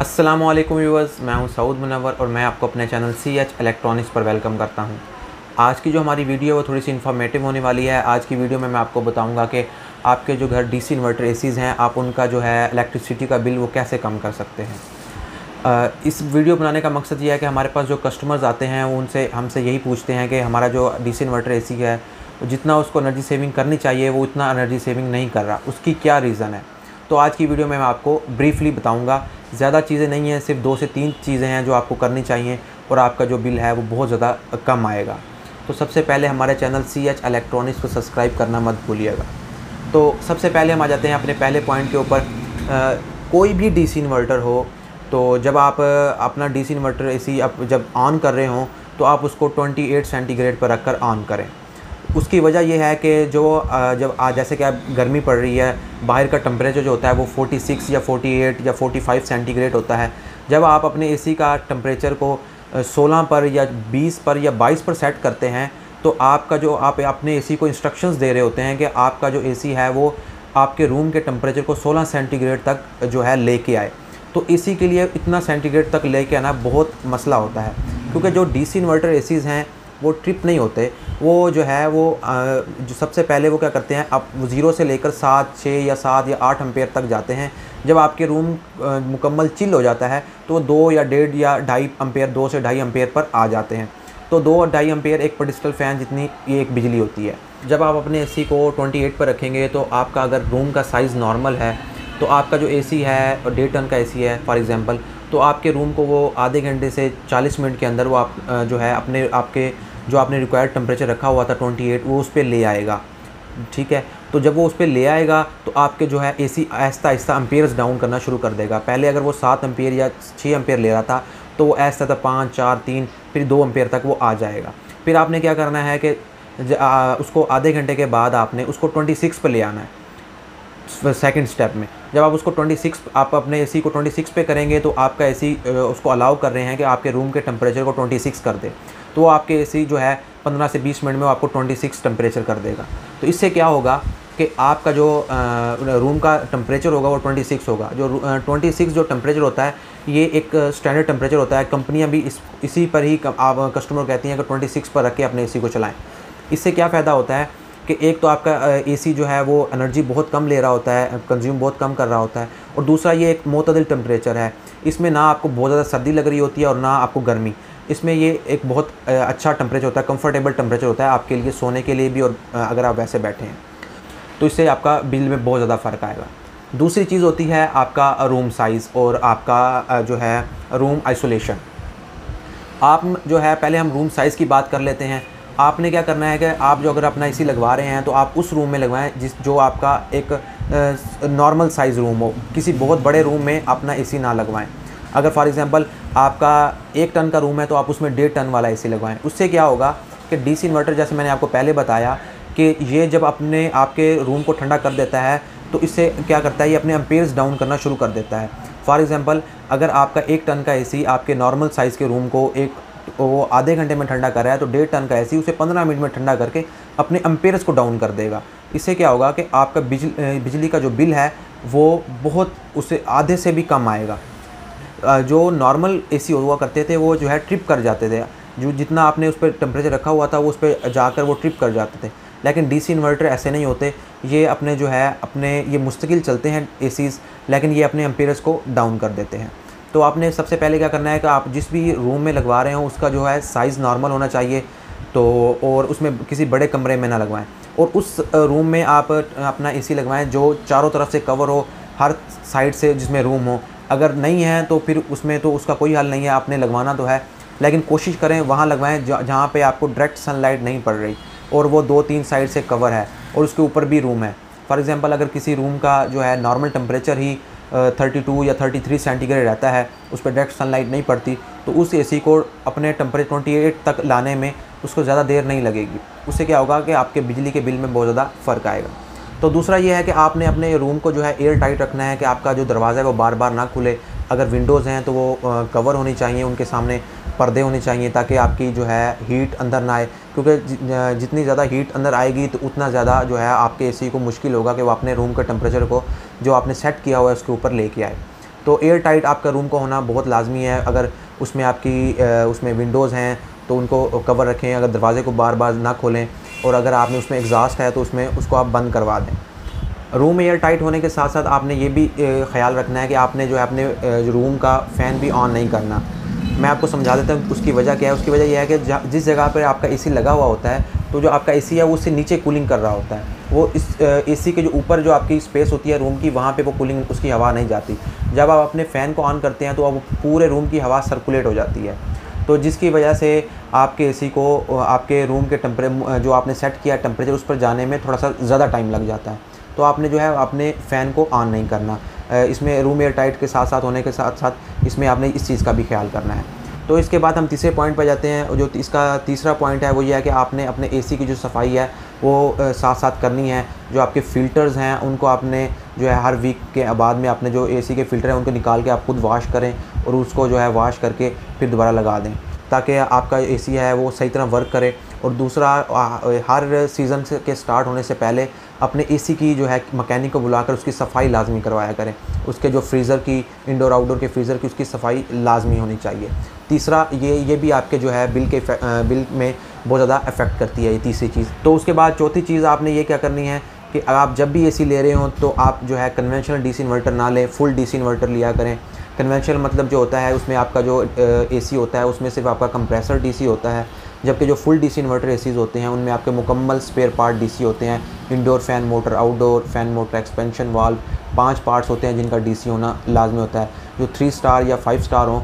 अस्सलामुअलैकुम व्यूअर्स, मैं हूं सऊद मुनव्वर और मैं आपको अपने चैनल CH इलेक्ट्रॉनिक्स पर वेलकम करता हूं। आज की जो हमारी वीडियो है वो थोड़ी सी इन्फॉर्मेटिव होने वाली है। आज की वीडियो में मैं आपको बताऊंगा कि आपके जो घर डीसी इन्वर्टर एसीज़ हैं, आप उनका जो है इलेक्ट्रिसिटी का बिल वो कैसे कम कर सकते हैं। इस वीडियो बनाने का मकसद ये है कि हमारे पास जो कस्टमर्स आते हैं वो उनसे हमसे यही पूछते हैं कि हमारा जो डीसी इन्वर्टर एसी है, जितना उसको एनर्जी सेविंग करनी चाहिए वो उतना एनर्जी सेविंग नहीं कर रहा, उसकी क्या रीज़न है। तो आज की वीडियो में मैं आपको ब्रीफली बताऊंगा। ज़्यादा चीज़ें नहीं हैं, सिर्फ 2 से 3 चीज़ें हैं जो आपको करनी चाहिए और आपका जो बिल है वो बहुत ज़्यादा कम आएगा। तो सबसे पहले हमारे चैनल CH इलेक्ट्रॉनिक्स को सब्सक्राइब करना मत भूलिएगा। तो सबसे पहले हम आ जाते हैं अपने पहले पॉइंट के ऊपर। कोई भी डीसी इन्वर्टर हो, तो जब आप अपना डीसी इन्वर्टर एसी आप जब ऑन कर रहे हों तो आप उसको 28 सेंटीग्रेड पर रखकर ऑन करें। उसकी वजह यह है कि जब जैसे कि अब गर्मी पड़ रही है, बाहर का टेम्परेचर जो होता है वो 46 या 48 या 45 सेंटीग्रेड होता है। जब आप अपने एसी का टेम्परेचर को 16 पर या 20 पर या 22 पर सेट करते हैं तो आपका जो आप अपने एसी को इंस्ट्रक्शंस दे रहे होते हैं कि आपका जो एसी है वो आपके रूम के टेम्परेचर को 16 सेंटीग्रेड तक जो है लेके आए। तो एसी के लिए इतना सेंटीग्रेड तक लेके आना बहुत मसला होता है, क्योंकि जो डीसी इन्वर्टर एसीज़ हैं वो ट्रिप नहीं होते। वो जो है वो जो सबसे पहले वो क्या करते हैं, आप 0 से लेकर 7, 6 या 7 या 8 एम्पेयर तक जाते हैं। जब आपके रूम मुकम्मल चिल हो जाता है तो वो 2 या 1.5 या 2.5 एम्पेयर 2 से 2.5 एम्पेयर पर आ जाते हैं। तो 2 और 2.5 एम्पेयर एक पेडिस्टल फ़ैन जितनी ये एक बिजली होती है। जब आप अपने एसी को 28 पर रखेंगे तो आपका अगर रूम का साइज़ नॉर्मल है तो आपका जो एसी है 1.5 टन का एसी है फॉर एग्ज़ाम्पल, तो आपके रूम को वो आधे घंटे से 40 मिनट के अंदर वो आप जो है आपके जो आपने रिक्वायर्ड टेम्परेचर रखा हुआ था 28, वो उस पे ले आएगा। ठीक है, तो जब वो उस पे ले आएगा तो आपके जो है AC Aahista Aahista Ampere's down करना शुरू कर देगा। पहले अगर वो 7 एम्पेयर या 6 एम्पेयर ले रहा था तो वो आहिस्ता आहिस्ता 5, 4, 3 फिर 2 एम्पेयर तक वो आ जाएगा। फिर आपने क्या करना है कि उसको आधे घंटे के बाद आपने उसको 26 पर ले आना है। सेकंड स्टेप में जब आप उसको 26 आप अपने एसी को 26 पे करेंगे तो आपका एसी उसको अलाउ कर रहे हैं कि आपके रूम के टेम्परेचर को 26 कर दे। तो आपके एसी जो है 15 से 20 मिनट में वो आपको 26 टेम्परेचर कर देगा। तो इससे क्या होगा कि आपका जो रूम का टेम्परेचर होगा वो 26 होगा। जो 26 जो टेम्परेचर होता है ये एक स्टैंडर्ड टेम्परेचर होता है। कंपनियां भी इसी पर ही आप कस्टमर कहती हैं कि 26 पर रख के अपने एसी को चलाएँ। इससे क्या फ़ायदा होता है कि एक तो आपका एसी जो है वो एनर्जी बहुत कम ले रहा होता है, कंज्यूम बहुत कम कर रहा होता है, और दूसरा ये एक मोतदिल टेम्परेचर है। इसमें ना आपको बहुत ज़्यादा सर्दी लग रही होती है और ना आपको गर्मी। इसमें ये एक बहुत अच्छा टेम्परेचर होता है, कंफर्टेबल टेम्परेचर होता है आपके लिए सोने के लिए भी, और अगर आप वैसे बैठे हैं तो इससे आपका बिल में बहुत ज़्यादा फ़र्क आएगा। दूसरी चीज़ होती है आपका रूम साइज़ और आपका जो है रूम आइसोलेशन। आप जो है पहले हम रूम साइज़ की बात कर लेते हैं। आपने क्या करना है कि आप जो अगर अपना एसी लगवा रहे हैं तो आप उस रूम में लगवाएं जो आपका एक नॉर्मल साइज़ रूम हो। किसी बहुत बड़े रूम में अपना एसी ना लगवाएं। अगर फॉर एग्ज़ाम्पल आपका 1 टन का रूम है तो आप उसमें 1.5 टन वाला एसी लगवाएं। उससे क्या होगा कि डीसी इन्वर्टर, जैसे मैंने आपको पहले बताया कि ये जब आपके रूम को ठंडा कर देता है तो इससे क्या करता है, ये अपने एम्पेयर्स डाउन करना शुरू कर देता है। फॉर एग्ज़ाम्पल अगर आपका 1 टन का एसी आपके नॉर्मल साइज़ के रूम को वो आधे घंटे में ठंडा कर रहा है तो 1.5 टन का एसी उसे 15 मिनट में ठंडा करके अपने एम्पेयर्स को डाउन कर देगा। इससे क्या होगा कि आपका बिजली का जो बिल है वो बहुत उससे आधे से भी कम आएगा। जो नॉर्मल एसी हुआ करते थे वो जो है ट्रिप कर जाते थे, जो जितना आपने उस पर टेम्परेचर रखा हुआ था वो उस पर जाकर वो ट्रिप कर जाते थे। लेकिन डीसी इन्वर्टर ऐसे नहीं होते। ये अपने जो है ये मुस्तकिल चलते हैं एसीज़, लेकिन ये अपने एम्पेयर्स को डाउन कर देते हैं। तो आपने सबसे पहले क्या करना है कि आप जिस भी रूम में लगवा रहे हो उसका जो है साइज़ नॉर्मल होना चाहिए, तो और उसमें किसी बड़े कमरे में ना लगवाएं, और उस रूम में आप अपना एसी लगवाएं जो चारों तरफ से कवर हो, हर साइड से जिसमें रूम हो। अगर नहीं है तो फिर उसमें तो उसका कोई हल नहीं है, आपने लगवाना तो है, लेकिन कोशिश करें वहाँ लगवाएं जहाँ पे आपको डायरेक्ट सनलाइट नहीं पड़ रही और वो 2-3 साइड से कवर है और उसके ऊपर भी रूम है। फॉर एग्ज़ाम्पल अगर किसी रूम का जो है नॉर्मल टेम्परेचर ही 32 या 33 सेंटीग्रेड रहता है, उस पर डायरेक्ट सनलाइट नहीं पड़ती, तो उस एसी को अपने टेम्परेचर 28 तक लाने में उसको ज़्यादा देर नहीं लगेगी। उससे क्या होगा कि आपके बिजली के बिल में बहुत ज़्यादा फ़र्क आएगा। तो दूसरा ये है कि आपने अपने रूम को जो है एयर टाइट रखना है कि आपका जो दरवाज़ा है वो बार बार ना खुले। अगर विंडोज़ हैं तो वो कवर होनी चाहिए, उनके सामने पर्दे होने चाहिए ताकि आपकी जो है हीट अंदर ना आए, क्योंकि जितनी ज़्यादा हीट अंदर आएगी तो उतना ज़्यादा जो है आपके एसी को मुश्किल होगा कि वो अपने रूम के टेम्परेचर को जो आपने सेट किया हुआ है उसके ऊपर लेके आए। तो एयर टाइट आपका रूम का होना बहुत लाजमी है। अगर उसमें आपकी उसमें विंडोज़ हैं तो उनको कवर रखें, अगर दरवाज़े को बार बार ना खोलें, और अगर आपने उसमें एग्जॉस्ट है तो उसमें उसको आप बंद करवा दें। रूम एयर टाइट होने के साथ साथ आपने ये भी ख्याल रखना है कि आपने जो है अपने जो रूम का फ़ैन भी ऑन नहीं करना। मैं आपको समझा देता हूँ उसकी वजह क्या है। उसकी वजह यह है कि जिस जगह पर आपका एसी लगा हुआ होता है, तो जो आपका एसी है वो उससे नीचे कूलिंग कर रहा होता है। वो इस एसी के जो ऊपर जो आपकी स्पेस होती है रूम की, वहाँ पे वो कूलिंग उसकी हवा नहीं जाती। जब आप अपने फ़ैन को ऑन करते हैं तो अब पूरे रूम की हवा सर्कुलेट हो जाती है, तो जिसकी वजह से आपके एसी को आपके रूम के जो आपने सेट किया टेम्परेचर उस पर जाने में थोड़ा सा ज़्यादा टाइम लग जाता है। तो आपने जो है अपने फ़ैन को ऑन नहीं करना। इसमें रूम एयर टाइट के साथ साथ होने के साथ साथ इसमें आपने इस चीज़ का भी ख्याल करना है। तो इसके बाद हम तीसरे पॉइंट पर जाते हैं। जो इसका तीसरा पॉइंट है वो ये है कि आपने अपने एसी की जो सफाई है वो साथ साथ करनी है। जो आपके फ़िल्टर्स हैं उनको आपने जो है हर वीक के बाद में अपने जो एसी के फ़िल्टर हैं उनको निकाल के आप खुद वॉश करें और उसको जो है वॉश करके फिर दोबारा लगा दें, ताकि आपका एसी है वो सही तरह वर्क करे। और दूसरा, हर सीज़न के स्टार्ट होने से पहले अपने एसी की जो है मैकेनिक को बुलाकर उसकी सफाई लाजमी करवाया करें। उसके जो फ्रीज़र की, इंडोर आउटडोर के फ्रीज़र की, उसकी सफाई लाजमी होनी चाहिए। तीसरा, ये भी आपके जो है बिल में बहुत ज़्यादा इफ़ेक्ट करती है ये तीसरी चीज़। तो उसके बाद चौथी चीज़ आपने ये क्या करनी है कि आप जब भी एसी ले रहे हो तो आप जो है कन्वेंशनल डीसी इन्वर्टर ना लें, फुल डीसी इन्वर्टर लिया करें। कन्वेंशनल मतलब जो होता है उसमें आपका जो एसी होता है उसमें सिर्फ आपका कंप्रेसर डीसी होता है, जबकि जो फुल डीसी इन्वर्टर एसीज़ होते हैं उनमें आपके मुकम्मल स्पेयर पार्ट डीसी होते हैं। Indoor fan motor, outdoor fan motor, expansion valve, 5 parts होते हैं जिनका डीसी होना लाजमी होता है। जो 3 स्टार या 5 स्टार हों,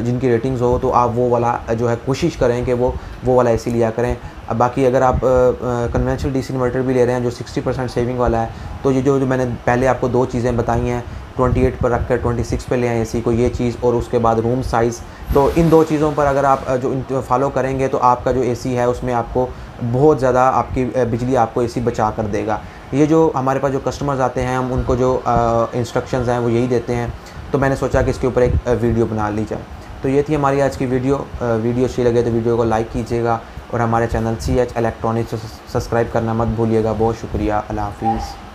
जिनकी रेटिंग्स हो, तो आप वो वाला जो है कोशिश करें कि वो वाला एसी लिया करें। अब बाकी अगर आप कन्वेंशनल डीसी इन्वर्टर भी ले रहे हैं जो 60% सेविंग वाला है, तो ये जो मैंने पहले आपको 2 चीज़ें बताई हैं, 28 पर रख कर 26 पे ले आए एसी को, ये चीज़, और उसके बाद रूम साइज़। तो इन 2 चीज़ों पर अगर आप जो फॉलो करेंगे तो आपका जो एसी है उसमें आपको बहुत ज़्यादा आपकी बिजली आपको एसी बचा कर देगा। ये जो हमारे पास जो कस्टमर्स आते हैं हम उनको जो इंस्ट्रक्शंस हैं वो यही देते हैं, तो मैंने सोचा कि इसके ऊपर एक वीडियो बना ली जाए। तो ये थी हमारी आज की वीडियो अच्छी लगे तो वीडियो को लाइक कीजिएगा और हमारे चैनल CH इलेक्ट्रॉनिक्स सब्सक्राइब करना मत भूलिएगा। बहुत शुक्रिया। अल्लाह हाफिज़।